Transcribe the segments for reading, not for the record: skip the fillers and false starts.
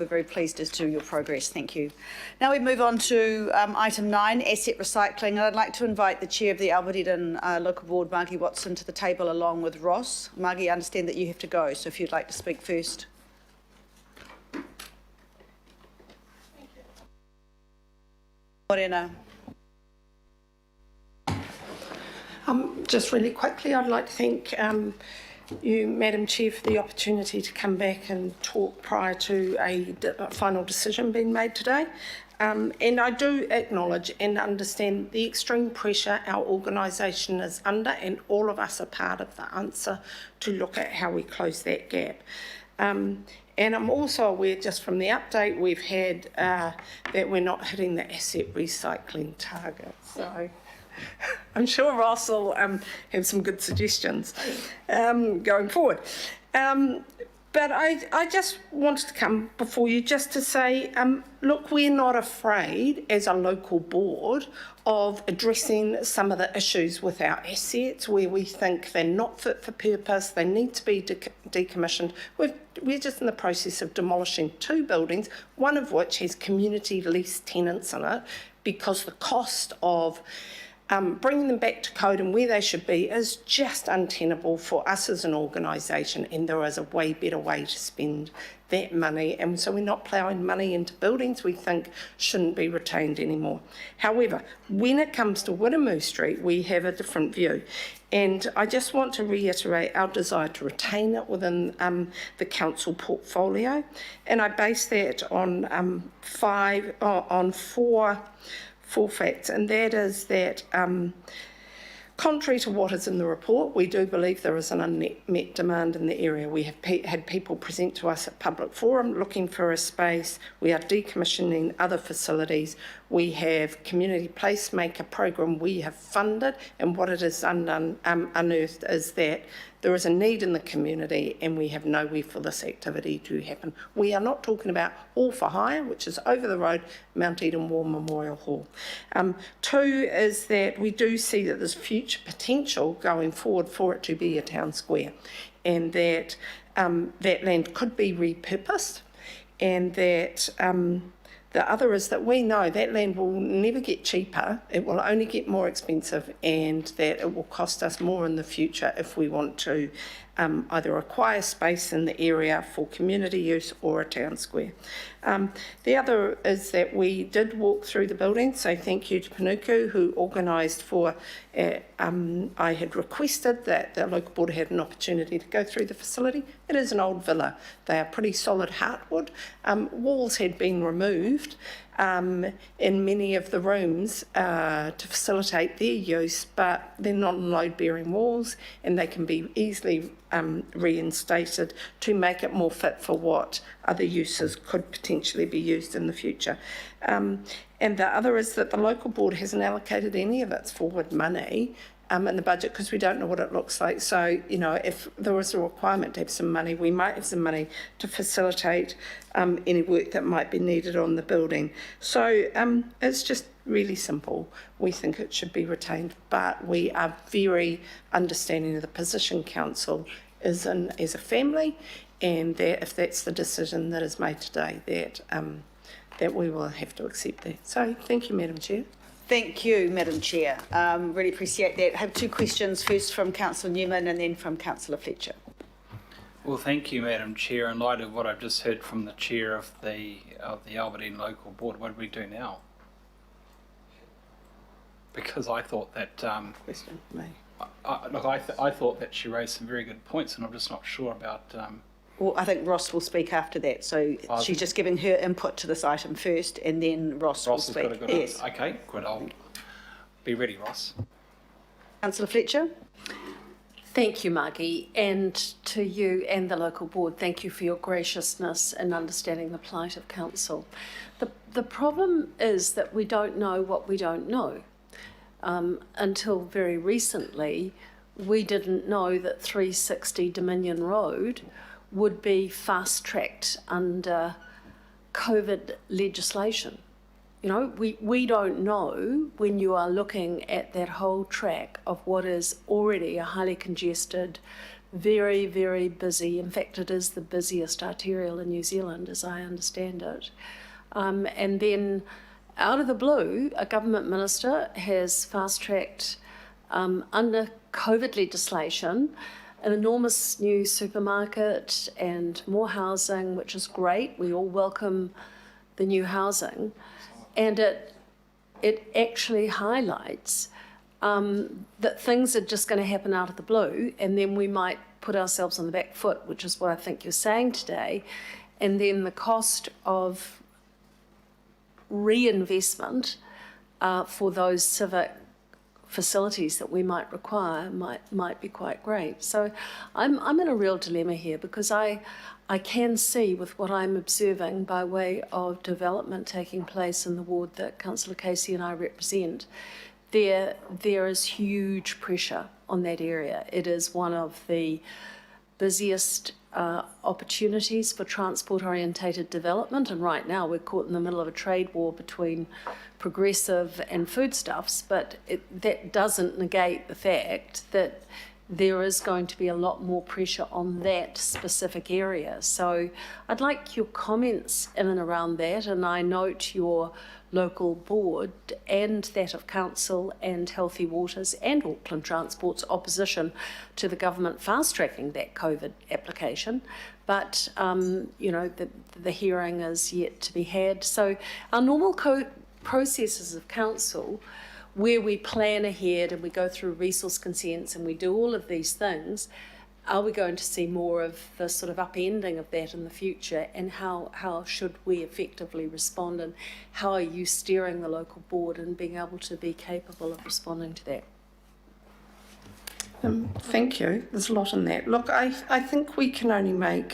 We're very pleased as to your progress. Thank you. Now we move on to item 9, asset recycling. And I'd like to invite the Chair of the Albert Eden Local Board, Margie Watson, to the table along with Ross. Margie, I understand that you have to go, so if you'd like to speak first. Thank you. Morena. Just really quickly, I'd like to thank you, Madam Chair, for the opportunity to come back and talk prior to a final decision being made today. And I do acknowledge and understand the extreme pressure our organisation is under, and all of us are part of the answer to look at how we close that gap. And I'm also aware, just from the update we've had, that we're not hitting the asset recycling target. So I'm sure Ross will have some good suggestions going forward. But I just wanted to come before you just to say, look, we're not afraid as a local board of addressing some of the issues with our assets where we think they're not fit for purpose, they need to be decommissioned. We're just in the process of demolishing 2 buildings, one of which has community lease tenants in it, because the cost of bringing them back to code and where they should be is just untenable for us as an organisation, and there is a way better way to spend that money, and so we're not ploughing money into buildings we think shouldn't be retained anymore. However, when it comes to Whittamoo Street, we have a different view, and I just want to reiterate our desire to retain it within the council portfolio, and I base that on four facts, and that is that contrary to what is in the report, we do believe there is an unmet demand in the area. We have had people present to us at public forum looking for a space. We are decommissioning other facilities. We have community placemaker program we have funded, and what it has unearthed is that there is a need in the community and we have nowhere for this activity to happen. We are not talking about all for hire, which is over the road, Mount Eden War Memorial Hall. 2 is that we do see that there's future potential going forward for it to be a town square, and that that land could be repurposed, and that the other is that we know that land will never get cheaper, it will only get more expensive, and that it will cost us more in the future if we want to either acquire space in the area for community use or a town square. The other is that we did walk through the building, so thank you to Panuku who organised for, I had requested that the local board had an opportunity to go through the facility. It is an old villa. They are pretty solid heartwood. Walls had been removed in many of the rooms to facilitate their use, but they're not load-bearing walls, and they can be easily reinstated to make it more fit for what other uses could potentially be used in the future. And the other is that the local board hasn't allocated any of its forward money in the budget because we don't know what it looks like. So, you know, if there was a requirement to have some money, we might have some money to facilitate any work that might be needed on the building. So it's just really simple. We think it should be retained, but we are very understanding of the position council is in as a family, and that if that's the decision that is made today, that we will have to accept that. So thank you, Madam Chair. Thank you, Madam Chair. Really appreciate that. I have 2 questions, first from Councillor Newman and then from Councillor Fletcher. Well, thank you, Madam Chair. In light of what I've just heard from the Chair of the Albert Eden Local Board, what do we do now? Because I thought that Question, me. I thought that she raised some very good points, and I'm just not sure about. Well, I think Ross will speak after that. So she's just giving her input to this item first, and then Ross will speak. Has got a good answer. Okay, good. I'll be ready, Ross. Councillor Fletcher. Thank you, Margie, and to you and the local board, thank you for your graciousness in understanding the plight of council. The problem is that we don't know what we don't know. Until very recently, we didn't know that 360 Dominion Road would be fast-tracked under COVID legislation. You know, we don't know when you are looking at that whole track of what is already a highly congested very, very busy. In fact, it is the busiest arterial in New Zealand, as I understand it. And then, out of the blue, a government minister has fast-tracked, under COVID legislation, an enormous new supermarket and more housing, which is great. We all welcome the new housing. And it actually highlights that things are just going to happen out of the blue, and then we might put ourselves on the back foot, which is what I think you're saying today. And then the cost of reinvestment for those civic facilities that we might require might be quite great. So I'm in a real dilemma here, because I can see, with what I'm observing by way of development taking place in the ward that Councillor Casey and I represent, there is huge pressure on that area. It is one of the busiest opportunities for transport-orientated development, and right now we're caught in the middle of a trade war between progressive and foodstuffs, but that doesn't negate the fact that there is going to be a lot more pressure on that specific area. So I'd like your comments in and around that, and I note your local board and that of council and Healthy Waters and Auckland Transport's opposition to the government fast-tracking that COVID application. But, the hearing is yet to be had. So our normal processes of council, where we plan ahead and we go through resource consents and we do all of these things, are we going to see more of the sort of upending of that in the future, and how should we effectively respond, and how are you steering the local board and being able to be capable of responding to that? Thank you. There's a lot in that. Look, I think we can only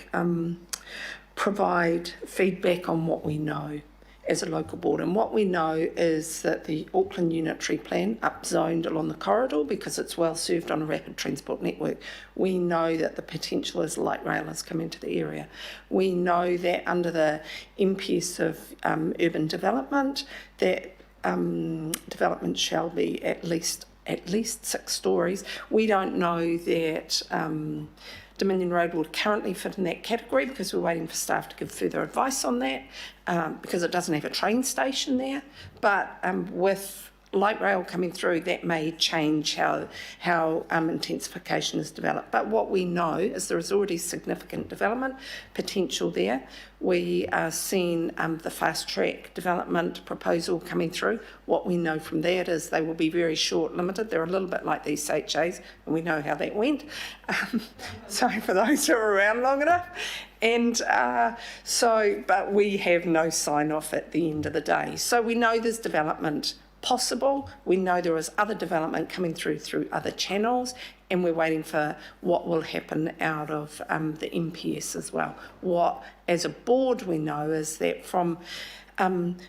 provide feedback on what we know as a local board. And what we know is that the Auckland Unitary Plan upzoned along the corridor because it's well served on a rapid transport network. We know that the potential is light rail has come into the area. We know that under the MPS of urban development, that development shall be at least 6 stories. We don't know that Dominion Road would currently fit in that category, because we're waiting for staff to give further advice on that, because it doesn't have a train station there. But with light rail coming through, that may change how intensification is developed. But what we know is there is already significant development potential there. We are seeing the fast track development proposal coming through. What we know from that is they will be very short limited. They're a little bit like these HAs, and we know how that went. Sorry for those who are around long enough. And but we have no sign off at the end of the day. So we know there's development possible. We know there is other development coming through other channels, and we're waiting for what will happen out of the MPS as well. What, as a board, we know is that from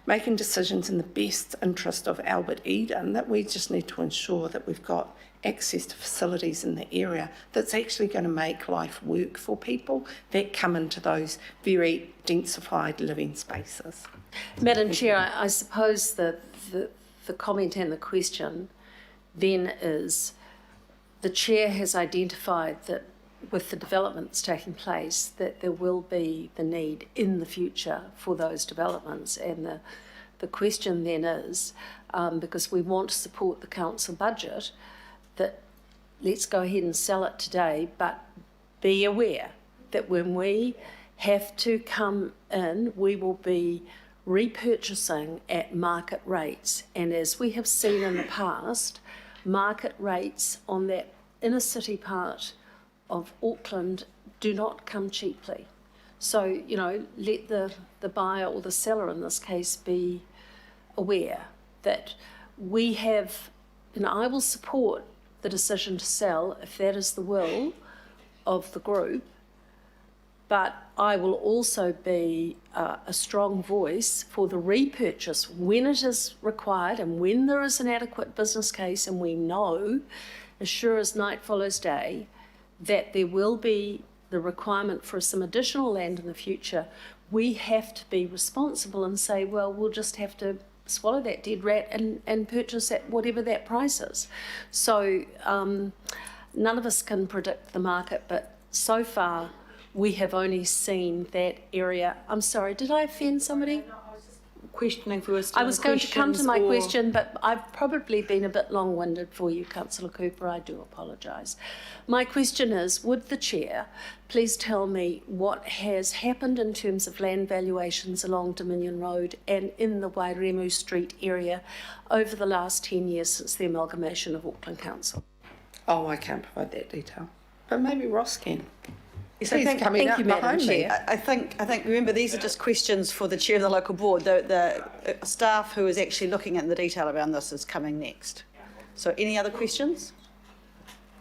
making decisions in the best interest of Albert Eden, that we just need to ensure that we've got access to facilities in the area that's actually going to make life work for people that come into those very densified living spaces. Madam Chair, I suppose that the comment and the question then is, the Chair has identified that with the developments taking place, that there will be the need in the future for those developments. And the question then is, because we want to support the council budget, that let's go ahead and sell it today, but be aware that when we have to come in, we will be repurchasing at market rates. And as we have seen in the past, market rates on that inner city part of Auckland do not come cheaply. So, let the buyer, or the seller in this case, be aware that we have, and I will support the decision to sell if that is the will of the group, but I will also be a strong voice for the repurchase when it is required and when there is an adequate business case, and we know, as sure as night follows day, that there will be the requirement for some additional land in the future. We have to be responsible and say, well, we'll just have to swallow that dead rat and purchase at whatever that price is. So none of us can predict the market, but so far we have only seen that area. I'm sorry, did I offend somebody? Questioning if we were still I was going to come to my questions or- question, but I've probably been a bit long-winded for you, Councillor Cooper. I do apologise. My question is, would the Chair please tell me what has happened in terms of land valuations along Dominion Road and in the Wairemu Street area over the last 10 years since the amalgamation of Auckland Council? Oh, I can't provide that detail, but maybe Ross can. Yes, He's coming thank up you, Madam behind me. Chair. I think, remember, these are just questions for the chair of the local board. The staff who is actually looking at the detail around this is coming next. So any other questions?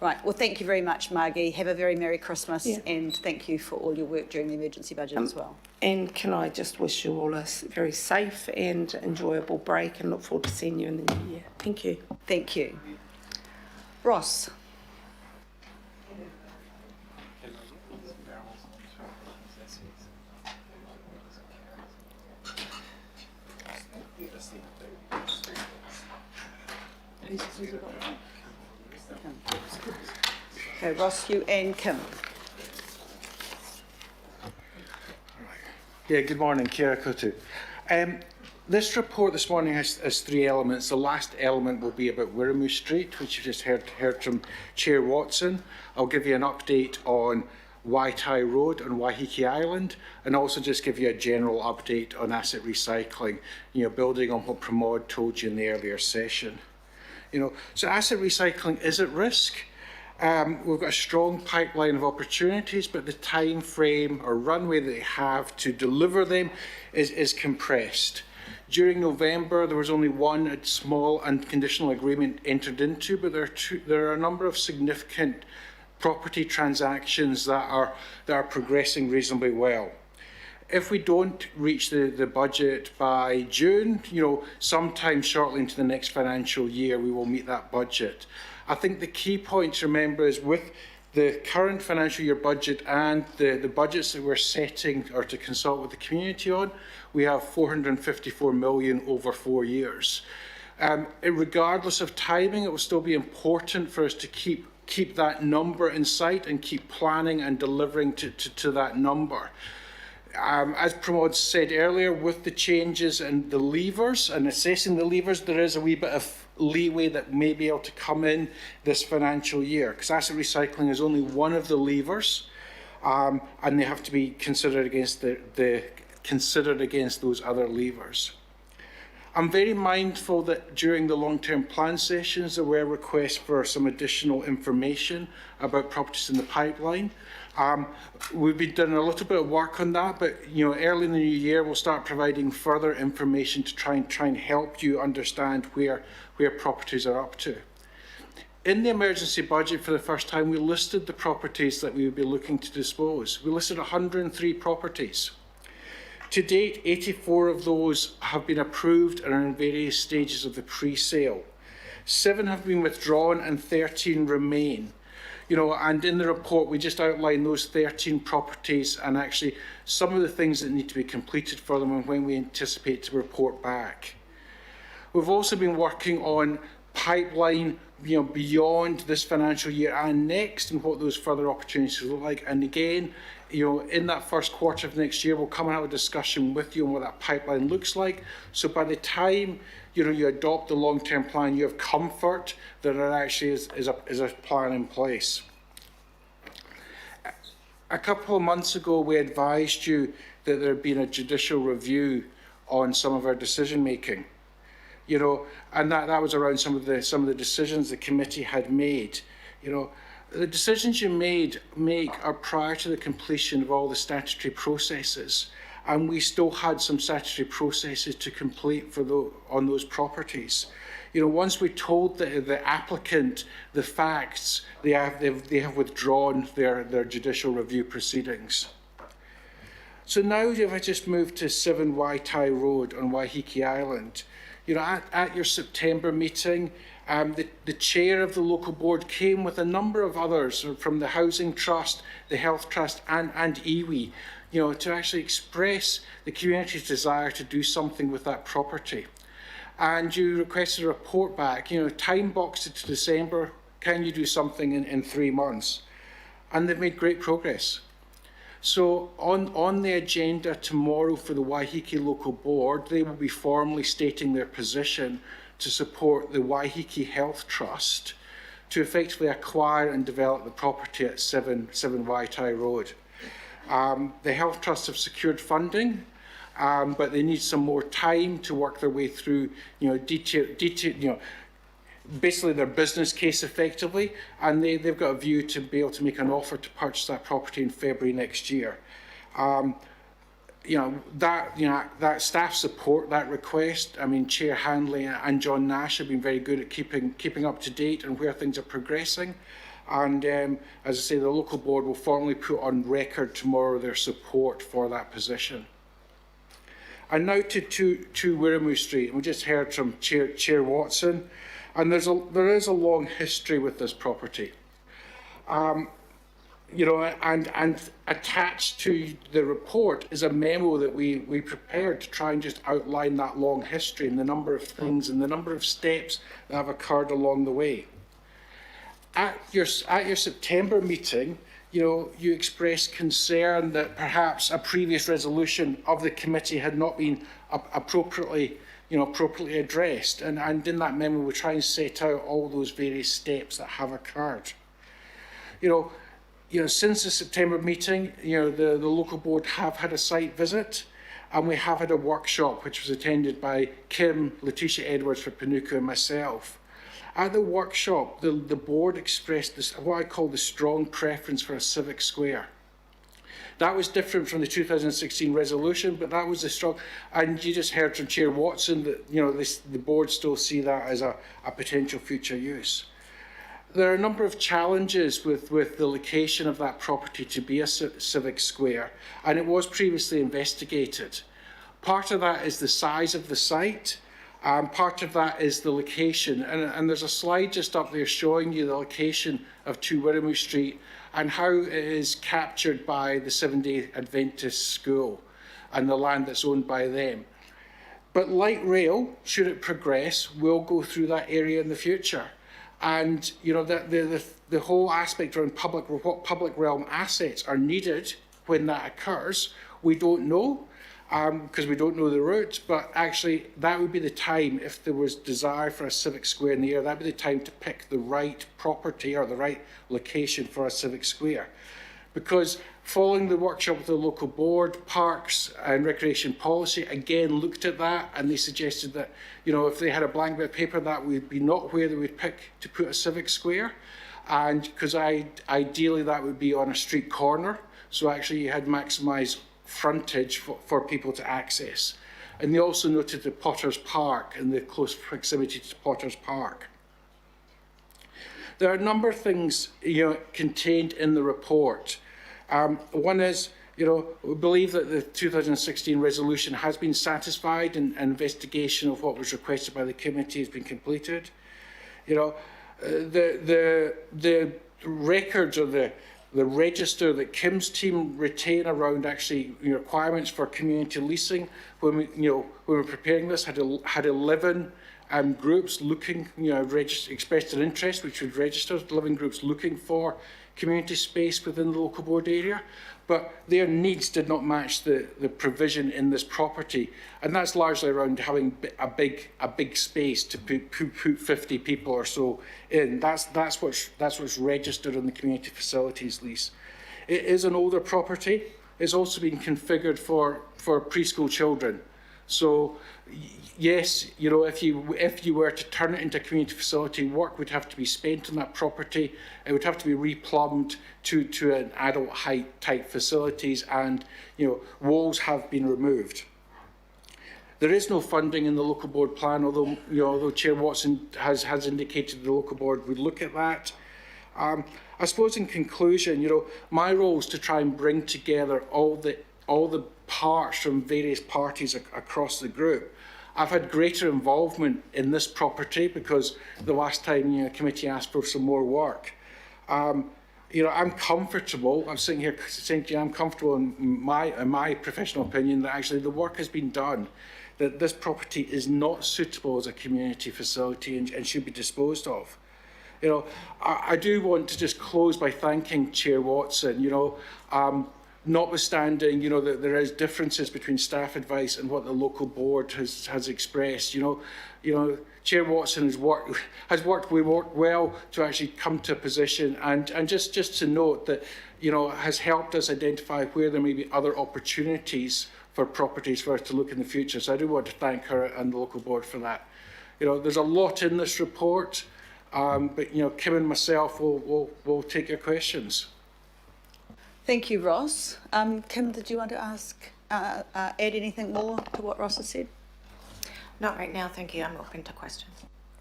Right, well, thank you very much, Margie. Have a very Merry Christmas, and thank you for all your work during the emergency budget as well. And can I just wish you all a very safe and enjoyable break, and look forward to seeing you in the new year. Thank you. Thank you. Ross. Okay, Ross, you and Kim. Yeah, good morning, Kia koutou. This report this morning has three elements. The last element will be about Wiremu Street, which you just heard from Chair Watson. I'll give you an update on Waitai Road and Waiheke Island, and also just give you a general update on asset recycling, building on what Pramod told you in the earlier session. So asset recycling is at risk. We've got a strong pipeline of opportunities, but the time frame or runway that they have to deliver them is compressed. During November, there was only one small unconditional agreement entered into, but there are a number of significant property transactions that are progressing reasonably well. If we don't reach the budget by June, sometime shortly into the next financial year, we will meet that budget. I think the key point to remember is with the current financial year budget and the budgets that we're setting or to consult with the community on, we have 454 million over 4 years. Regardless of timing, it will still be important for us to keep that number in sight and keep planning and delivering to that number. As Pramod said earlier, with the changes and the levers and assessing the levers, there is a wee bit of leeway that may be able to come in this financial year, because asset recycling is only one of the levers, and they have to be considered against considered against those other levers. I'm very mindful that during the long-term plan sessions there were requests for some additional information about properties in the pipeline. We've been doing a little bit of work on that, but early in the new year we'll start providing further information to try and help you understand where properties are up to. In the emergency budget, for the first time, we listed the properties that we would be looking to dispose. We listed 103 properties. To date, 84 of those have been approved and are in various stages of the pre-sale. 7 have been withdrawn and 13 remain. And in the report, we just outlined those 13 properties and actually some of the things that need to be completed for them and when we anticipate to report back. We've also been working on pipeline, beyond this financial year and next, and what those further opportunities look like. And again, in that first quarter of next year, we'll come and have a discussion with you on what that pipeline looks like. So by the time you adopt the long-term plan, you have comfort that there actually is a plan in place. A couple of months ago, we advised you that there had been a judicial review on some of our decision making. And that was around some of the decisions the committee had made. The decisions you make are prior to the completion of all the statutory processes, and we still had some statutory processes to complete on those properties. Once we told the applicant the facts, they have withdrawn their judicial review proceedings. So now, if I just move to 7 Waitai Road on Waiheke Island, at your September meeting, the chair of the local board came with a number of others from the Housing Trust, the Health Trust and iwi, to actually express the community's desire to do something with that property. And you requested a report back, time boxed it to December, can you do something in 3 months? And they've made great progress. So on the agenda tomorrow for the Waiheke Local Board, they will be formally stating their position to support the Waiheke Health Trust to effectively acquire and develop the property at 7 Waitai Road. The Health Trust have secured funding, but they need some more time to work their way through, basically their business case effectively, and they've got a view to be able to make an offer to purchase that property in February next year. That staff support that request. I mean, Chair Handley and John Nash have been very good at keeping up to date on where things are progressing. And as I say, the local board will formally put on record tomorrow their support for that position. And now to Wiremu Street. We just heard from Chair Watson, and there is a long history with this property. And attached to the report is a memo that we prepared to try and just outline that long history and the number of things and the number of steps that have occurred along the way. At your September meeting, you expressed concern that perhaps a previous resolution of the committee had not been appropriately addressed. And in that memo, we try and set out all those various steps that have occurred. Since the September meeting, the local board have had a site visit, and we have had a workshop which was attended by Kim, Letitia Edwards for Panuku, and myself. At the workshop, the board expressed what I call the strong preference for a civic square. That was different from the 2016 resolution, but that was the strong. And you just heard from Chair Watson that the board still see that as a potential future use. There are a number of challenges with the location of that property to be a civic square, and it was previously investigated. Part of that is the size of the site. Part of that is the location, and there's a slide just up there showing you the location of 2 Wiremu Street and how it is captured by the Seventh-day Adventist School and the land that's owned by them. But light rail, should it progress, will go through that area in the future. And the whole aspect around what public realm assets are needed when that occurs, we don't know. Because we don't know the route, but actually that would be the time, if there was desire for a civic square in the area, that would be the time to pick the right property or the right location for a civic square. Because following the workshop with the local board, Parks and Recreation Policy again looked at that, and they suggested that, if they had a blank bit of paper, that would be not where they would pick to put a civic square. And because ideally that would be on a street corner, so actually you had maximised frontage for people to access. And they also noted the Potter's Park and the close proximity to Potter's Park. There are a number of things contained in the report. One is, we believe that the 2016 resolution has been satisfied and an investigation of what was requested by the committee has been completed. The records or the register that Kim's team retain around actually requirements for community leasing when we were preparing this had 11 groups looking expressed an interest, which would register 11 groups looking for community space within the local board area, but their needs did not match the provision in this property, and that's largely around having a big space to put 50 people or so in. That's what's registered in the community facilities lease. It is an older property. It's also been configured for preschool children. So yes, if you were to turn it into a community facility, work would have to be spent on that property. It would have to be replumbed to an adult height type facilities, and walls have been removed. There is no funding in the local board plan, although Chair Watson has indicated the local board would look at that. I suppose in conclusion, my role is to try and bring together all the parts from various parties across the group. I've had greater involvement in this property because the last time the committee asked for some more work. I'm comfortable. I'm sitting here saying to you, I'm comfortable in my professional opinion that actually the work has been done, that this property is not suitable as a community facility and should be disposed of. You know, I do want to just close by thanking Chair Watson, you know, notwithstanding, you know, that there is differences between staff advice and what the local board has expressed, you know, Chair Watson has worked well to actually come to a position, and just to note that, you know, has helped us identify where there may be other opportunities for properties for us to look in the future. So I do want to thank her and the local board for that. You know, there's a lot in this report, but, you know, Kim and myself will take your questions. Thank you, Ross. Kim, did you want to add anything more to what Ross has said? Not right now, thank you. I'm open to questions.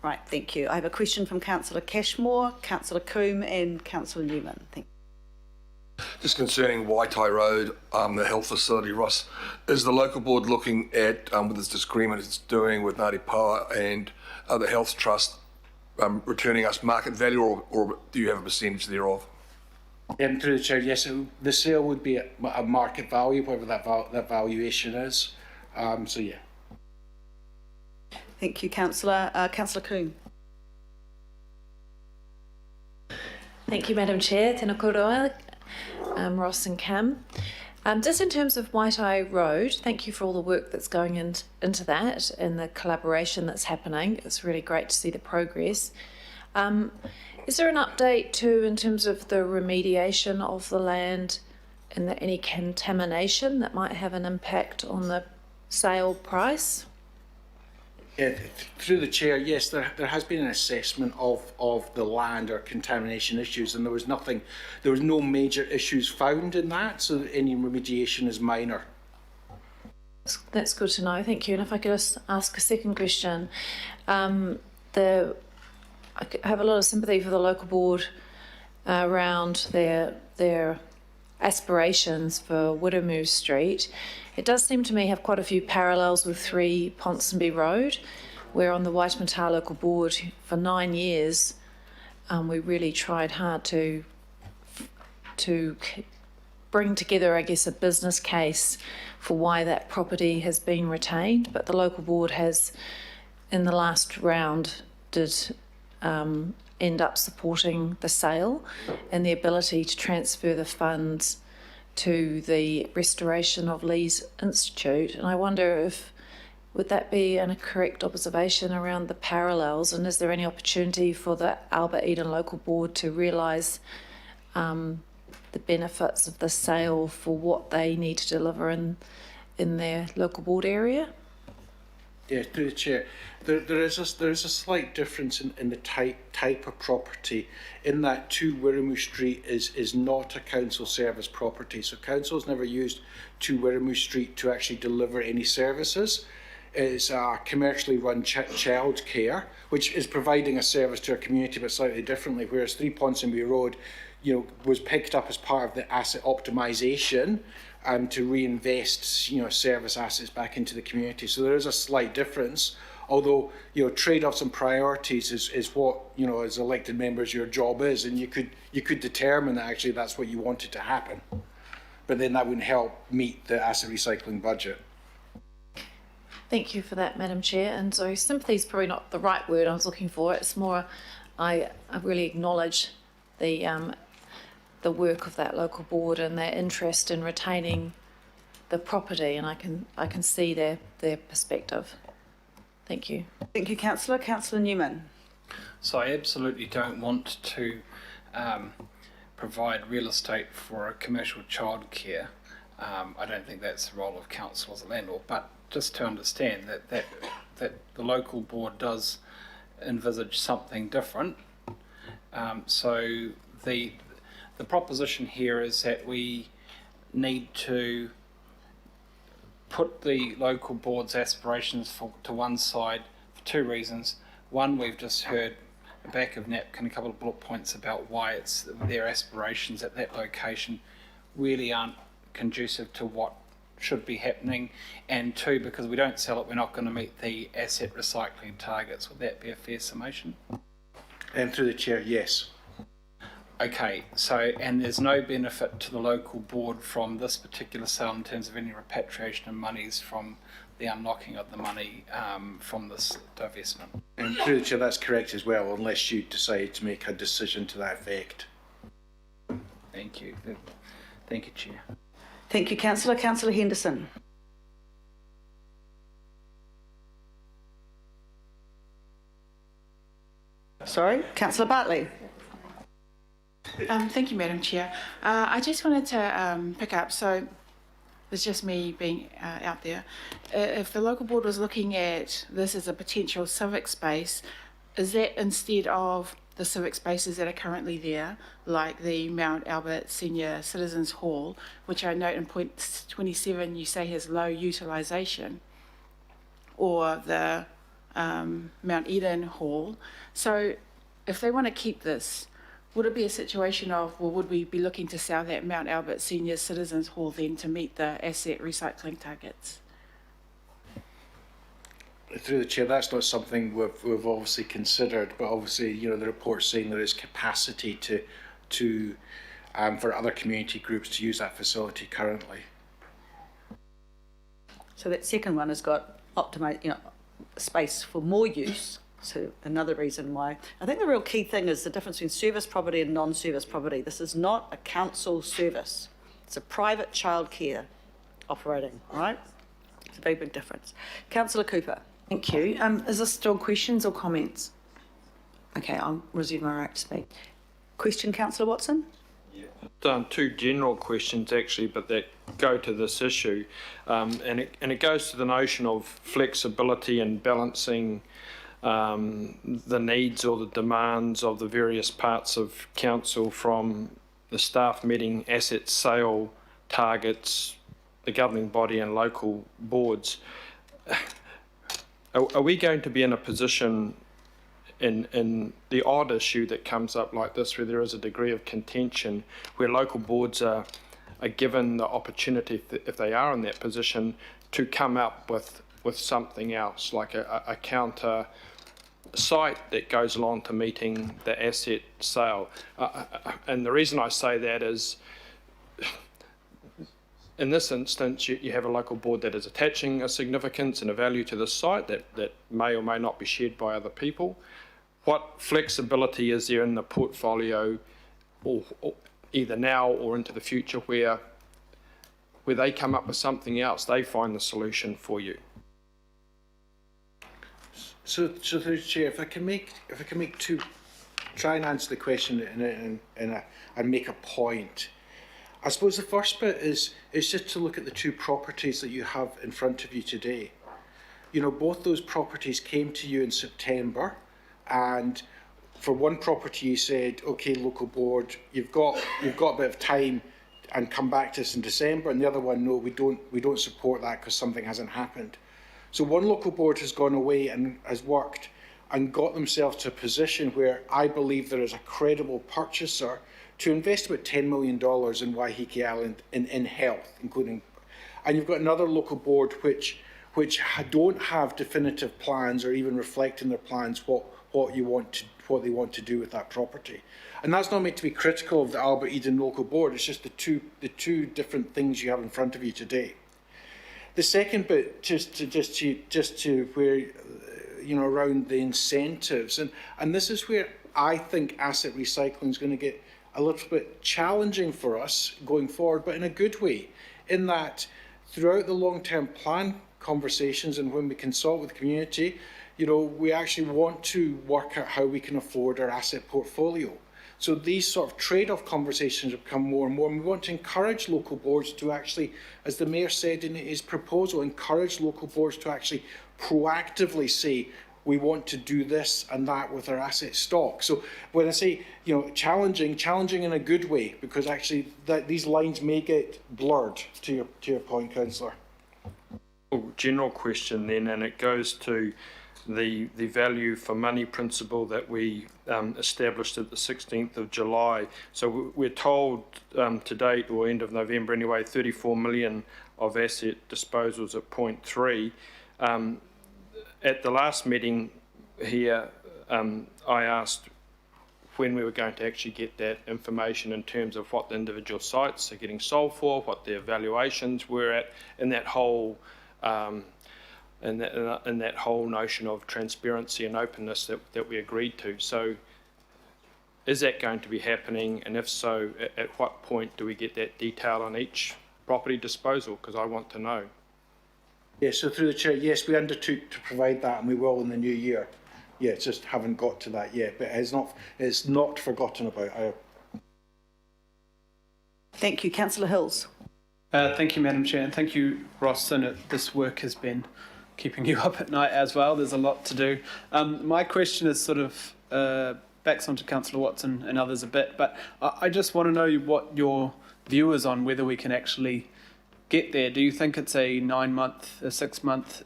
Right, thank you. I have a question from Councillor Cashmore, Councillor Coombe and Councillor Newman. Thank you. Just concerning Waitai Road, the health facility, Ross, is the local board looking at, with this disagreement it's doing with Ngāti Power and the Health Trust, returning us market value, or do you have a percentage thereof? Through the chair, yes, the sale would be a market value, whatever that valuation is. So yeah. Thank you, Councillor. Councillor Coombe. Thank you, Madam Chair. Tēnā kouroa, Ross and Cam. Just in terms of Waitai Road, thank you for all the work that's going into that and the collaboration that's happening. It's really great to see the progress. Is there an update too in terms of the remediation of the land and any contamination that might have an impact on the sale price? Yeah, through the chair, yes, there has been an assessment of the land or contamination issues, and there was no major issues found in that, so any remediation is minor. That's good to know, thank you. And if I could just ask a second question, I have a lot of sympathy for the local board around their aspirations for Wiremu Street. It does seem to me have quite a few parallels with 3 Ponsonby Road, where on the Waitemata local board for 9 years we really tried hard to bring together, I guess, a business case for why that property has been retained, but the local board has, in the last round, did end up supporting the sale and the ability to transfer the funds to the restoration of Lee's Institute. And I wonder would that be a correct observation around the parallels, and is there any opportunity for the Albert Eden local board to realise the benefits of the sale for what they need to deliver in their local board area? Yeah, through the chair, there is a slight difference in the type of property, in that 2 Wiremu Street is not a council service property. So council's never used 2 Wiremu Street to actually deliver any services. It's a commercially run childcare, which is providing a service to our community, but slightly differently. Whereas 3 Ponsonby Road, you know, was picked up as part of the asset optimisation to reinvest, you know, service assets back into the community. So there is a slight difference, although, you know, trade-offs and priorities is what, you know, as elected members your job is, and you could determine that actually that's what you wanted to happen, but then that wouldn't help meet the asset recycling budget. Thank you for that, Madam Chair. And so sympathy is probably not the right word I was looking for. It's more, I really acknowledge the work of that local board and their interest in retaining the property, and I can see their perspective. Thank you. Thank you, Councillor. Councillor Newman. So I absolutely don't want to provide real estate for a commercial childcare. I don't think that's the role of council as a landlord, but just to understand that the local board does envisage something different. So the proposition here is that we need to put the local board's aspirations to one side for 2 reasons. One, we've just heard the back of napkin a couple of bullet points about why it's their aspirations at that location really aren't conducive to what should be happening, and 2, because we don't sell it, we're not going to meet the asset recycling targets. Would that be a fair summation? And through the chair, yes. Okay, so, and there's no benefit to the local board from this particular sale in terms of any repatriation of monies from the unlocking of the money from this divestment. And through the chair, that's correct as well, unless you decide to make a decision to that effect. Thank you. Thank you, Chair. Thank you, Councillor. Councillor Henderson. Sorry, Councillor Bartley. Thank you, Madam Chair. I just wanted to pick up, so it's just me being out there. If the local board was looking at this as a potential civic space, is that instead of the civic spaces that are currently there, like the Mount Albert Senior Citizens Hall, which I note in point 27 you say has low utilisation, or the Mount Eden Hall. So if they want to keep this, would it be a situation of, well, would we be looking to sell that Mount Albert Senior Citizens Hall then to meet the asset recycling targets? Through the chair, that's not something we've obviously considered, but obviously, you know, the report's saying there is capacity to for other community groups to use that facility currently. So that second one has got space for more use. So another reason why. I think the real key thing is the difference between service property and non-service property. This is not a council service. It's a private childcare operating, right? It's a very big difference. Councillor Cooper. Thank you. Is this still questions or comments? Okay, I'll reserve my right to speak. Question, Councillor Watson? Two general questions actually, but that go to this issue, and it goes to the notion of flexibility and balancing the needs or the demands of the various parts of council, from the staff meeting asset sale targets, the governing body and local boards. Are we going to be in a position in the odd issue that comes up like this, where there is a degree of contention, where local boards are given the opportunity, if they are in that position, to come up with something else, like a counter site that goes along to meeting the asset sale? And the reason I say that is, in this instance, you have a local board that is attaching a significance and a value to the site that may or may not be shared by other people. What flexibility is there in the portfolio, or either now or into the future, where they come up with something else, they find the solution for you? So through the chair, if I can make two, try and answer the question and make a point. I suppose the first bit is just to look at the two properties that you have in front of you today. You know, both those properties came to you in September, and for one property you said, okay, local board, you've got a bit of time and come back to us in December, and the other one, no, we don't support that because something hasn't happened. So one local board has gone away and has worked and got themselves to a position where I believe there is a credible purchaser to invest about $10 million in Waiheke Island in health, including, and you've got another local board which don't have definitive plans or even reflect in their plans what they want to do with that property. And that's not meant to be critical of the Albert Eden local board. It's just the two different things you have in front of you today. The second bit, just to where, you know, around the incentives, and this is where I think asset recycling is going to get a little bit challenging for us going forward, but in a good way, in that throughout the long-term plan conversations and when we consult with the community, you know, we actually want to work out how we can afford our asset portfolio. So these sort of trade-off conversations have become more and more, and we want to encourage local boards to actually, as the Mayor said in his proposal, encourage local boards to actually proactively say, we want to do this and that with our asset stock. So when I say, you know, challenging in a good way, because actually these lines may get blurred, to your point, Councillor. General question then, and it goes to the value for money principle that we established at the 16th of July. So we're told to date, or end of November anyway, 34 million of asset disposals at point 3. At the last meeting here, I asked when we were going to actually get that information in terms of what the individual sites are getting sold for, what their valuations were at, in that whole in that whole notion of transparency and openness that we agreed to. So is that going to be happening? And if so, at what point do we get that detail on each property disposal? Because I want to know. Yeah, so through the chair, yes, we undertook to provide that, and we will in the new year. Yeah, just haven't got to that yet, but it's not forgotten about. Thank you. Councillor Hills. Thank you, Madam Chair, and thank you, Ross. And this work has been keeping you up at night as well. There's a lot to do. My question is sort of backs onto Councillor Watson and others a bit, but I just want to know what your view is on whether we can actually get there. Do you think it's a 9-month, a 6-month?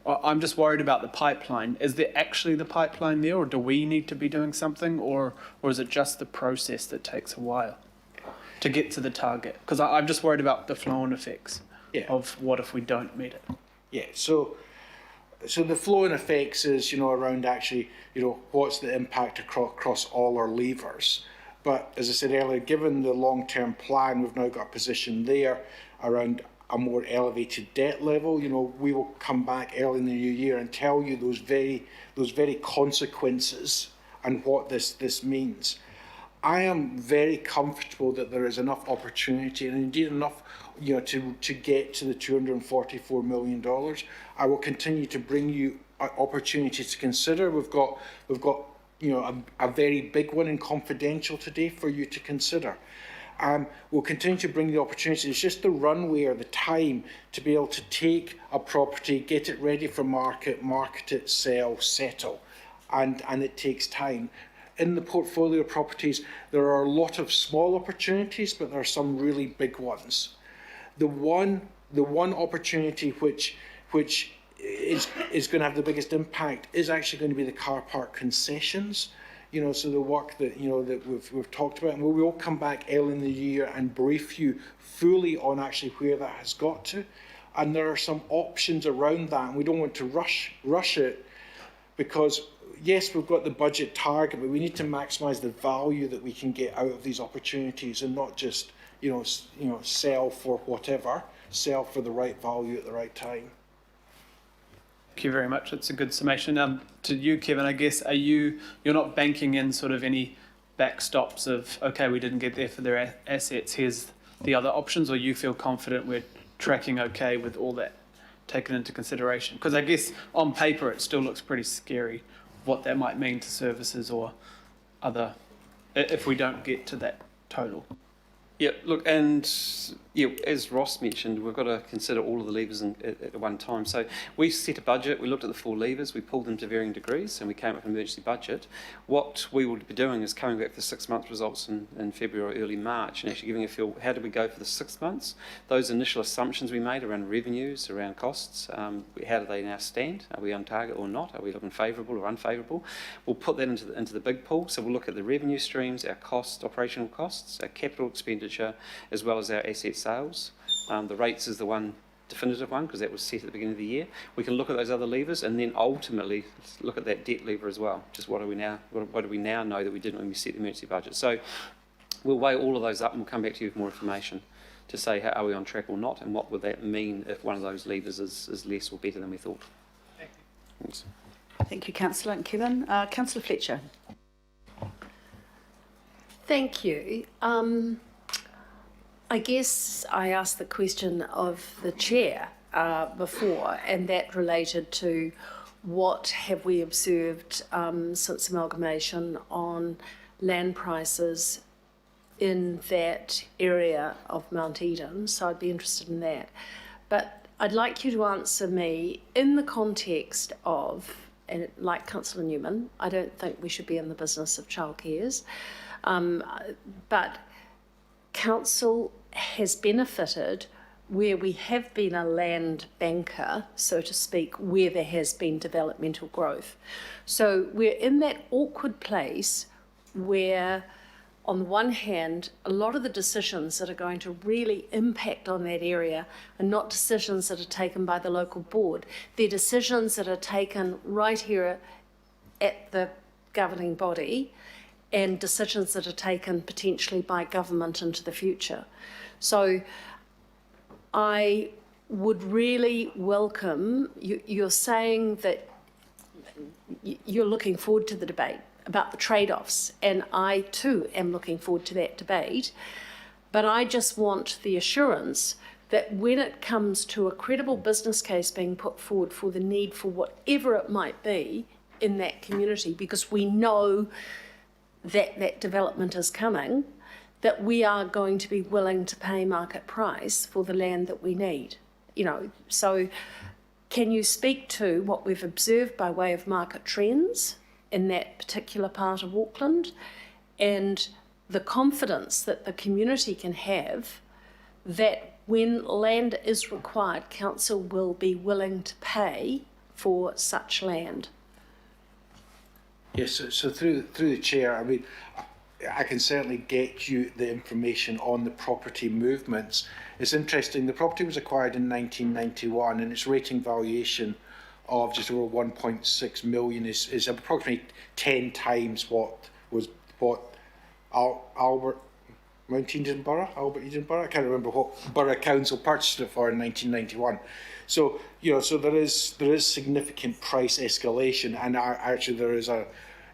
I'm just worried about the pipeline. Is there actually the pipeline there, or do we need to be doing something, or is it just the process that takes a while to get to the target? Because I'm just worried about the flow-on effects of what if we don't meet it. Yeah, so the flow-on effects is, around actually, what's the impact across all our levers. But as I said earlier, given the long-term plan, we've now got a position there around a more elevated debt level. We will come back early in the new year and tell you those very consequences and what this means. I am very comfortable that there is enough opportunity, and indeed enough, to get to the $244 million. I will continue to bring you opportunities to consider. We've got a very big one in confidential today for you to consider. We'll continue to bring the opportunities. It's just the runway or the time to be able to take a property, get it ready for market it, sell, settle, and it takes time. In the portfolio properties, there are a lot of small opportunities, but there are some really big ones. The one opportunity which is going to have the biggest impact is actually going to be the car park concessions. So the work that that we've talked about, and we will come back early in the year and brief you fully on actually where that has got to. And there are some options around that, and we don't want to rush it, because yes, we've got the budget target, but we need to maximise the value that we can get out of these opportunities, and not just sell for whatever, sell for the right value at the right time. Thank you very much. It's a good summation. To you, Kevin, I guess, you're not banking in sort of any backstops of, okay, we didn't get there for their assets, here's the other options, or you feel confident we're tracking okay with all that taken into consideration? Because I guess on paper it still looks pretty scary what that might mean to services or other, if we don't get to that total. Yeah, look, and as Ross mentioned, we've got to consider all of the levers at one time. So we set a budget, we looked at the 4 levers, we pulled them to varying degrees, and we came up with an emergency budget. What we will be doing is coming back for the 6-month results in February or early March, and actually giving a feel, how did we go for the 6 months? Those initial assumptions we made around revenues, around costs, how do they now stand? Are we on target or not? Are we looking favourable or unfavourable? We'll put that into the big pool. So we'll look at the revenue streams, our costs, operational costs, our capital expenditure, as well as our asset sales. The rates is the one definitive one, because that was set at the beginning of the year. We can look at those other levers, and then ultimately look at that debt lever as well. Just what do we now know that we didn't when we set the emergency budget? So we'll weigh all of those up, and we'll come back to you with more information to say how are we on track or not, and what would that mean if one of those levers is less or better than we thought. Thanks. Thank you, Councillor and Kevin. Councillor Fletcher. Thank you. I guess I asked the question of the chair before, and that related to what have we observed since amalgamation on land prices in that area of Mount Eden. So I'd be interested in that. But I'd like you to answer me in the context of, and like Councillor Newman, I don't think we should be in the business of childcares, but Council has benefited where we have been a land banker, so to speak, where there has been developmental growth. So we're in that awkward place where, on the one hand, a lot of the decisions that are going to really impact on that area are not decisions that are taken by the local board. They're decisions that are taken right here at the governing body, and decisions that are taken potentially by government into the future. So I would really welcome, you're saying that you're looking forward to the debate about the trade-offs, and I too am looking forward to that debate, but I just want the assurance that when it comes to a credible business case being put forward for the need for whatever it might be in that community, because we know that that development is coming, that we are going to be willing to pay market price for the land that we need. You know, so can you speak to what we've observed by way of market trends in that particular part of Auckland, and the confidence that the community can have that when land is required, council will be willing to pay for such land? Yes, so through the chair, I mean, I can certainly get you the information on the property movements. It's interesting, the property was acquired in 1991 and its rating valuation of just over 1.6 million is approximately 10 times what Albert Edinburgh, I can't remember what borough council purchased it for in 1991. So, you know, so there is significant price escalation, and actually there is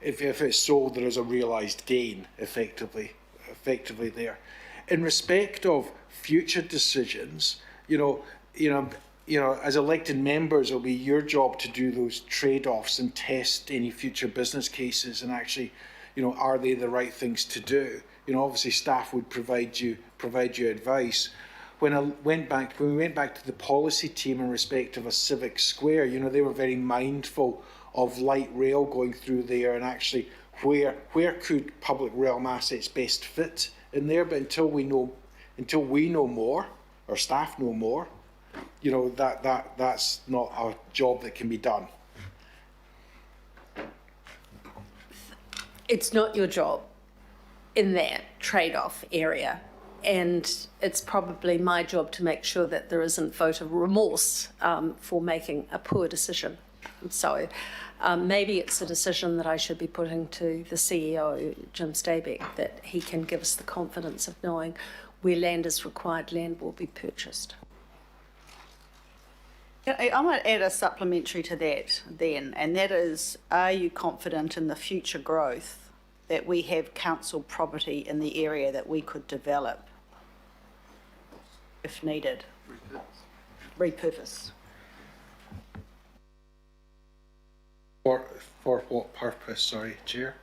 if it's sold, there is a realised gain effectively there. In respect of future decisions, as elected members, it'll be your job to do those trade-offs and test any future business cases and actually, are they the right things to do? Obviously staff would provide you advice. When we went back to the policy team in respect of a civic square, they were very mindful of light rail going through there and actually where could public realm assets best fit in there. But until we know more, or staff know more, that's not a job that can be done. It's not your job in that trade-off area, and it's probably my job to make sure that there isn't voter remorse for making a poor decision. So maybe it's a decision that I should be putting to the CEO, Jim Staybeck, that he can give us the confidence of knowing where land is required, land will be purchased. I might add a supplementary to that then, and that is, are you confident in the future growth that we have council property in the area that we could develop if needed? Repurpose. For what purpose, sorry, Chair?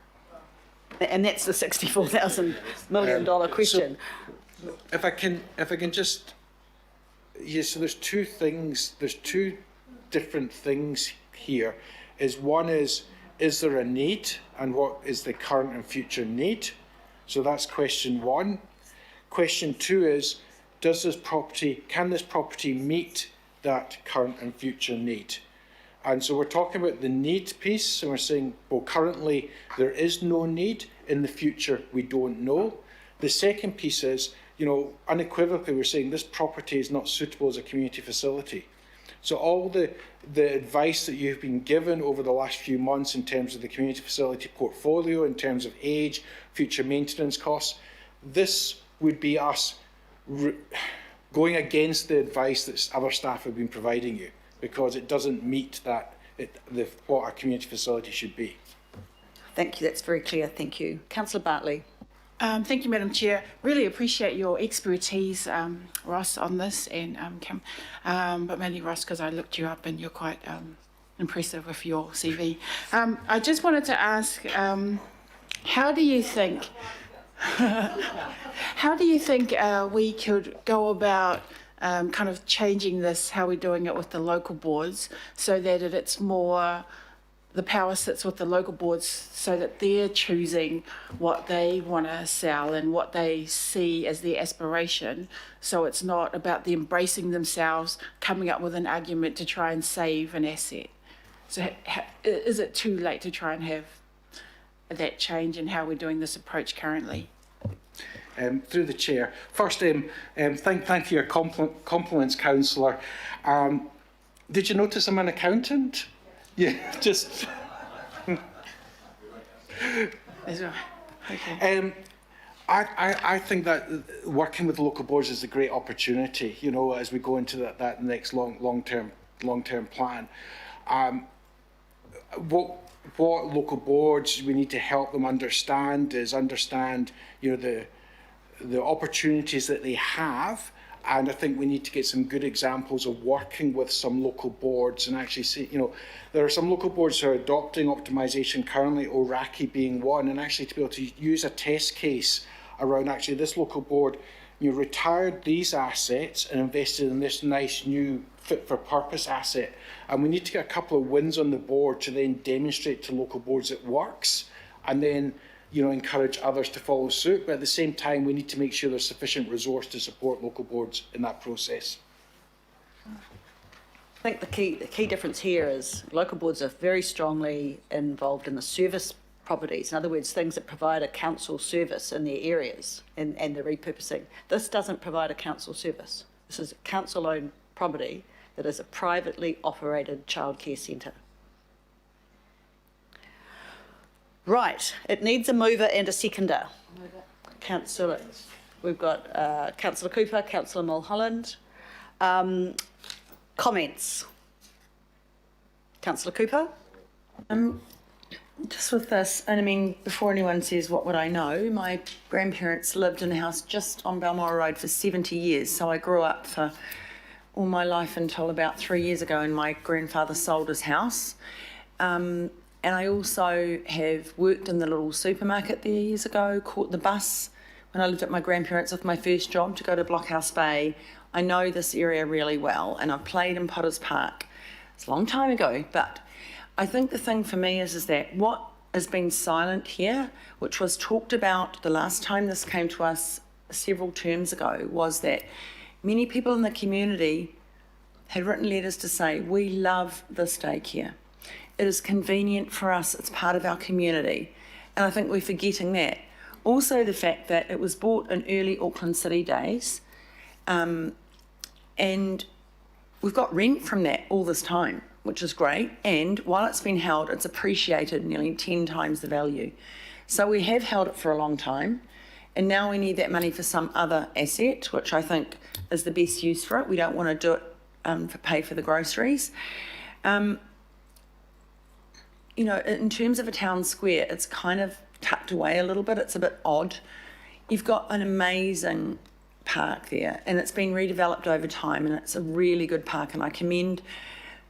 And that's the $64,000 million question. So if I can just, so there's two different things here. One is there a need, and what is the current and future need? So that's question one. Question two is, can this property meet that current and future need? And so we're talking about the need piece, and we're saying, well, currently there is no need. In the future, we don't know. The second piece is, unequivocally, we're saying this property is not suitable as a community facility. So all the advice that you've been given over the last few months in terms of the community facility portfolio, in terms of age, future maintenance costs, this would be us going against the advice that other staff have been providing you, because it doesn't meet what our community facility should be. Thank you, that's very clear, thank you. Councillor Bartley. Thank you, Madam Chair. Really appreciate your expertise, Ross, on this, and Kim, but mainly Ross, because I looked you up and you're quite impressive with your CV. I just wanted to ask, how do you think we could go about kind of changing this, how we're doing it with the local boards, so that it's more, the power sits with the local boards, so that they're choosing what they want to sell and what they see as their aspiration. So it's not about them embracing themselves, coming up with an argument to try and save an asset. So is it too late to try and have that change in how we're doing this approach currently? Through the chair. First, thank you for your compliments, councillor. Did you notice I'm an accountant? Yeah, just. Okay. I think that working with local boards is a great opportunity, you know, as we go into that next long-term plan. What local boards, we need to help them understand, you know, the opportunities that they have. And I think we need to get some good examples of working with some local boards and actually see, you know, there are some local boards who are adopting optimisation currently, Oraki being one, and actually to be able to use a test case around actually this local board, you retired these assets and invested in this nice new fit for purpose asset. And we need to get a couple of wins on the board to then demonstrate to local boards it works, and then, you know, encourage others to follow suit. But at the same time, we need to make sure there's sufficient resource to support local boards in that process. I think the key difference here is local boards are very strongly involved in the service properties. In other words, things that provide a council service in their areas and the repurposing. This doesn't provide a council service. This is a council-owned property that is a privately operated childcare centre. Right, it needs a mover and a seconder. Councillor, we've got Councillor Cooper, Councillor Mulholland. Comments? Councillor Cooper? Just with this, and I mean, before anyone says what would I know, my grandparents lived in a house just on Balmoral Road for 70 years. So I grew up for all my life until about 3 years ago, and my grandfather sold his house. And I also have worked in the little supermarket there years ago, caught the bus when I lived at my grandparents' with my first job to go to Blockhouse Bay. I know this area really well, and I've played in Potters Park. It's a long time ago, but I think the thing for me is that what has been silent here, which was talked about the last time this came to us several terms ago, was that many people in the community had written letters to say, we love this daycare. It is convenient for us, it's part of our community. And I think we're forgetting that. Also the fact that it was bought in early Auckland City days, and we've got rent from that all this time, which is great. And while it's been held, it's appreciated nearly 10 times the value. So we have held it for a long time, and now we need that money for some other asset, which I think is the best use for it. We don't want to do it for pay for the groceries. You know, in terms of a town square, it's kind of tucked away a little bit. It's a bit odd. You've got an amazing park there, and it's been redeveloped over time, and it's a really good park, and I commend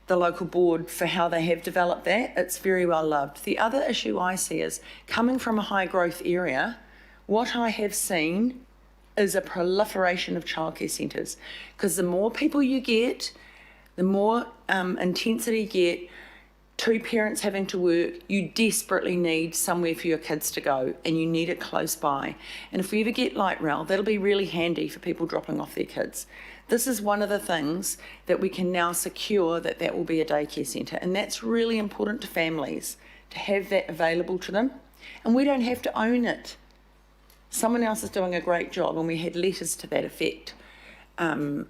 the local board for how they have developed that. It's very well loved. The other issue I see is coming from a high growth area, what I have seen is a proliferation of childcare centres, because the more people you get, the more intensity you get, two parents having to work, you desperately need somewhere for your kids to go, and you need it close by. And if we ever get light rail, that'll be really handy for people dropping off their kids. This is one of the things that we can now secure, that will be a daycare centre, and that's really important to families, to have that available to them. And we don't have to own it. Someone else is doing a great job, and we had letters to that effect a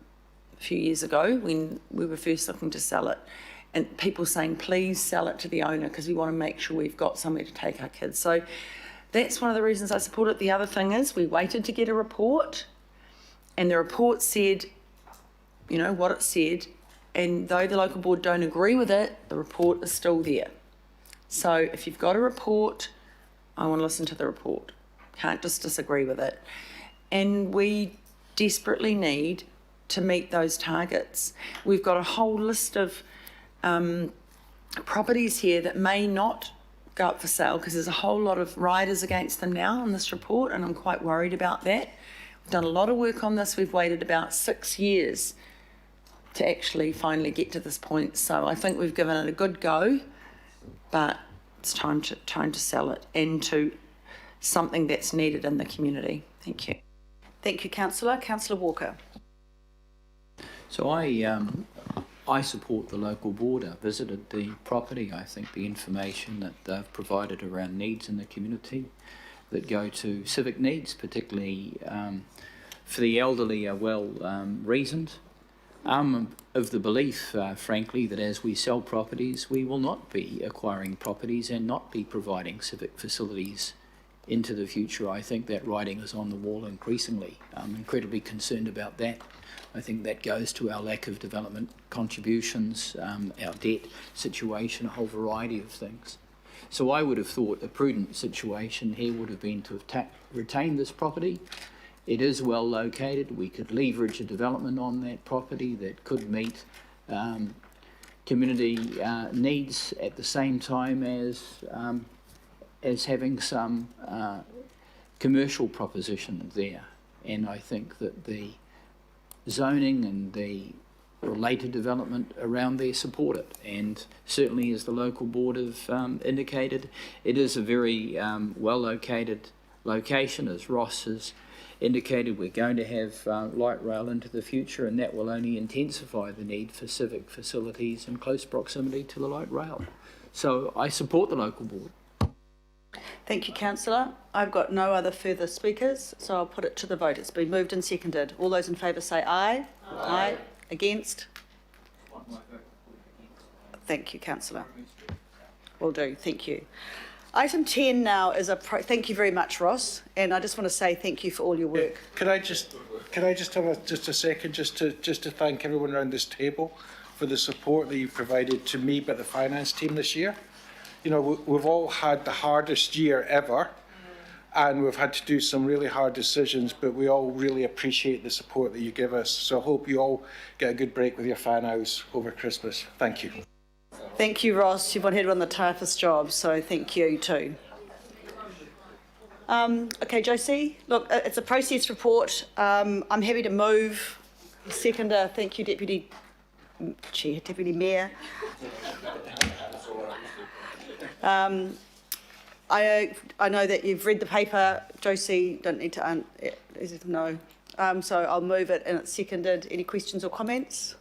few years ago when we were first looking to sell it. And people saying, please sell it to the owner because we want to make sure we've got somewhere to take our kids. So that's one of the reasons I support it. The other thing is we waited to get a report, and the report said, you know, what it said. And though the local board don't agree with it, the report is still there. So if you've got a report, I want to listen to the report. Can't just disagree with it. And we desperately need to meet those targets. We've got a whole list of properties here that may not go up for sale because there's a whole lot of riders against them now on this report, and I'm quite worried about that. We've done a lot of work on this. We've waited about 6 years to actually finally get to this point. So I think we've given it a good go, but it's time to sell it into something that's needed in the community. Thank you. Thank you, Councillor. Councillor Walker. So I support the local board. I visited the property. I think the information that they've provided around needs in the community that go to civic needs, particularly for the elderly, are well reasoned. I'm of the belief, frankly, that as we sell properties, we will not be acquiring properties and not be providing civic facilities into the future. I think that writing is on the wall increasingly. I'm incredibly concerned about that. I think that goes to our lack of development contributions, our debt situation, a whole variety of things. So I would have thought a prudent situation here would have been to have retained this property. It is well located. We could leverage a development on that property that could meet community needs at the same time as having some commercial proposition there. And I think that the zoning and the related development around there support it. And certainly, as the local board have indicated, it is a very well located location. As Ross has indicated, we're going to have light rail into the future, and that will only intensify the need for civic facilities in close proximity to the light rail. So I support the local board. Thank you, councillor. I've got no other further speakers, so I'll put it to the vote. It's been moved and seconded. All those in favour say aye. Aye. Against? Thank you, councillor. Will do. Thank you. Item 10 now is thank you very much, Ross, and I just want to say thank you for all your work. Could I just have just a second just to thank everyone around this table for the support that you've provided to me but the finance team this year. You know, we've all had the hardest year ever, and we've had to do some really hard decisions, but we all really appreciate the support that you give us. So I hope you all get a good break with your fan house over Christmas. Thank you. Thank you, Ross. You've had one of the toughest jobs, so thank you too. Okay, Josie, look, it's a process report. I'm happy to move. Seconder, thank you, Deputy Mayor. I know that you've read the paper, Josie. Don't need to no. So I'll move it, and it's seconded. Any questions or comments?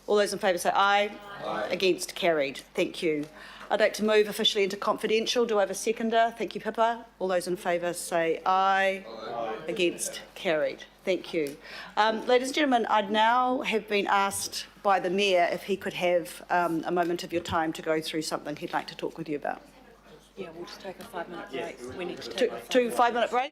All those in favour say aye. Aye. Against? Carried. Thank you. I'd like to move officially into confidential. Do I have a seconder? Thank you, Pippa. All those in favour say aye. Aye. Against? Carried. Thank you. Ladies and gentlemen, I'd now have been asked by the Mayor if he could have a moment of your time to go through something he'd like to talk with you about. Yeah, we'll just take a 5-minute break. We need to take Two 5-minute break.